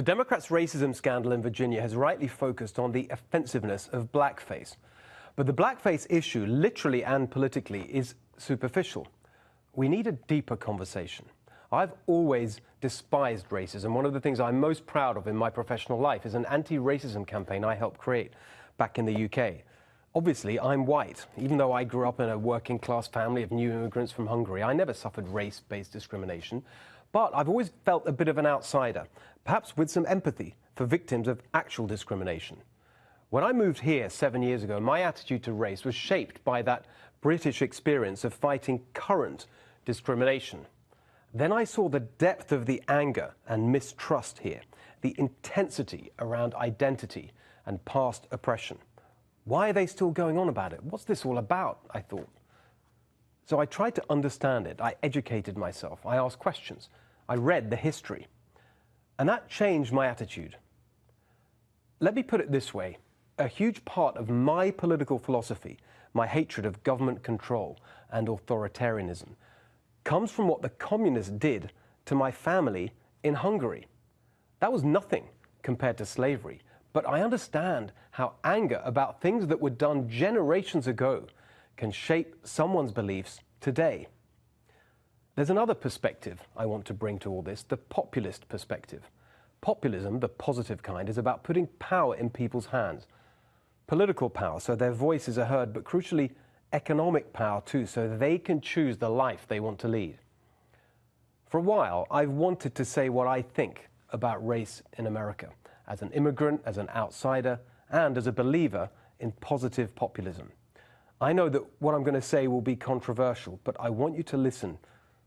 The Democrats' racism scandal in Virginia has rightly focused on the offensiveness of blackface. But the blackface issue, literally and politically, is superficial. We need a deeper conversation. I've always despised racism. One of the things I'm most proud of in my professional life is an anti-racism campaign I helped create back in the UK. Obviously, I'm white. Even though I grew up in a working-class family of new immigrants from Hungary, I never suffered race-based discrimination. But I've always felt a bit of an outsider, perhaps with some empathy for victims of actual discrimination. When I moved here 7 years ago, my attitude to race was shaped by that British experience of fighting current discrimination. Then I saw the depth of the anger and mistrust here, the intensity around identity and past oppression. Why are they still going on about it? What's this all about? I thought. So I tried to understand it. I educated myself. I asked questions. I read the history. And that changed my attitude. Let me put it this way. A huge part of my political philosophy, my hatred of government control and authoritarianism, comes from what the communists did to my family in Hungary. That was nothing compared to slavery. But I understand how anger about things that were done generations ago can shape someone's beliefs today. There's another perspective I want to bring to all this, the populist perspective. Populism, the positive kind, is about putting power in people's hands. Political power, so their voices are heard, but crucially, economic power too, so they can choose the life they want to lead. For a while, I've wanted to say what I think about race in America, as an immigrant, as an outsider, and as a believer in positive populism. I know that what I'm going to say will be controversial, but I want you to listen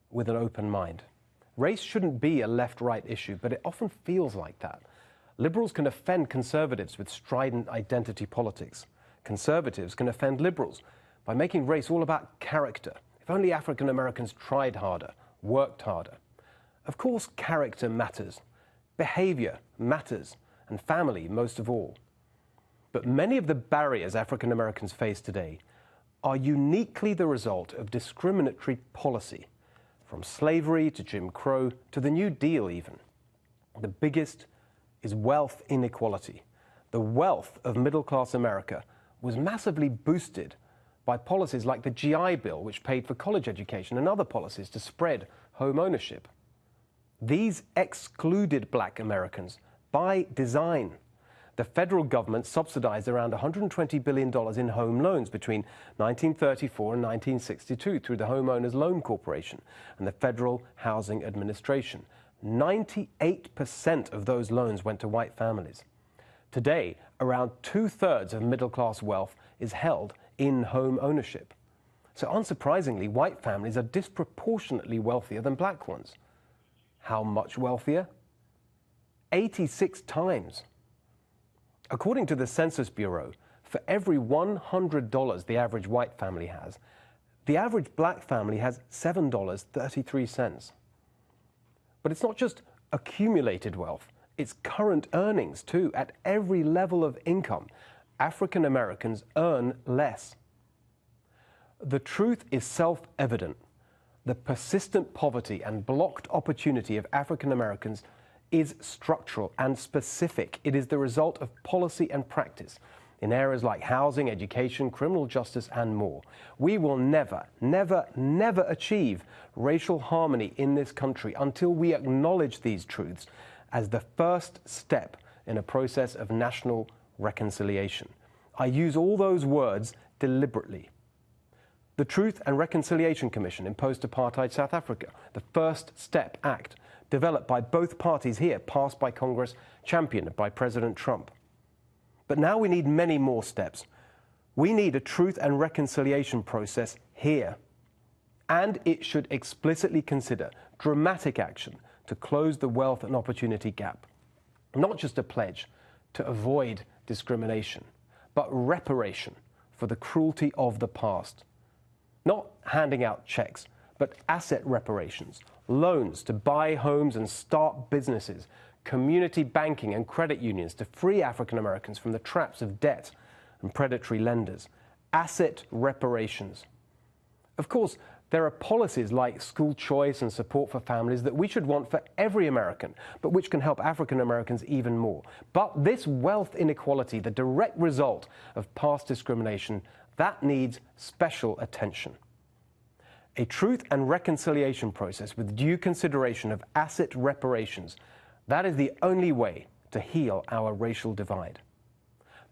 with an open mind. Race shouldn't be a left-right issue, but it often feels like that. Liberals can offend conservatives with strident identity politics. Conservatives can offend liberals by making race all about character. If only African Americans tried harder, worked harder. Of course, character matters. Behavior matters. And family most of all. But many of the barriers African Americans face today are uniquely the result of discriminatory policy, from slavery to Jim Crow to the New Deal even. The biggest is wealth inequality. The wealth of middle-class America was massively boosted by policies like the GI Bill, which paid for college education, and other policies to spread home ownership. These excluded black Americans by design. The federal government subsidized around $120 billion in home loans between 1934 and 1962 through the Homeowners Loan Corporation and the Federal Housing Administration. 98% of those loans went to white families. Today, around 2/3 of middle-class wealth is held in home ownership. So unsurprisingly, white families are disproportionately wealthier than black ones. How much wealthier? 86 times. According to the Census Bureau, for every $100 the average white family has, the average black family has $7.33. But it's not just accumulated wealth, it's current earnings too. At every level of income, African Americans earn less. The truth is self-evident. The persistent poverty and blocked opportunity of African Americans is structural and specific. It is the result of policy and practice in areas like housing, education, criminal justice, and more. We will never, never, never achieve racial harmony in this country until we acknowledge these truths as the first step in a process of national reconciliation. I use all those words deliberately. The Truth and Reconciliation Commission in post-apartheid South Africa, the First Step Act, developed by both parties here, passed by Congress, championed by President Trump. But now we need many more steps. We need a truth and reconciliation process here. And it should explicitly consider dramatic action to close the wealth and opportunity gap. Not just a pledge to avoid discrimination, but reparation for the cruelty of the past. Not handing out checks, but asset reparations, loans to buy homes and start businesses, community banking and credit unions to free African Americans from the traps of debt and predatory lenders, asset reparations. Of course, There are policies like school choice and support for families that we should want for every American, but which can help African Americans even more. But this wealth inequality, the direct result of past discrimination, that needs special attention. A truth and reconciliation process with due consideration of asset reparations, that is the only way to heal our racial divide.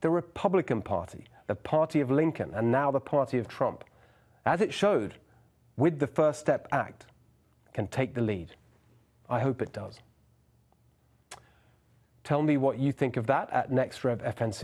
The Republican Party, the party of Lincoln, and now the party of Trump, as it showed with the First Step Act, can take the lead. I hope it does. Tell me what you think of that at NextRevFNC.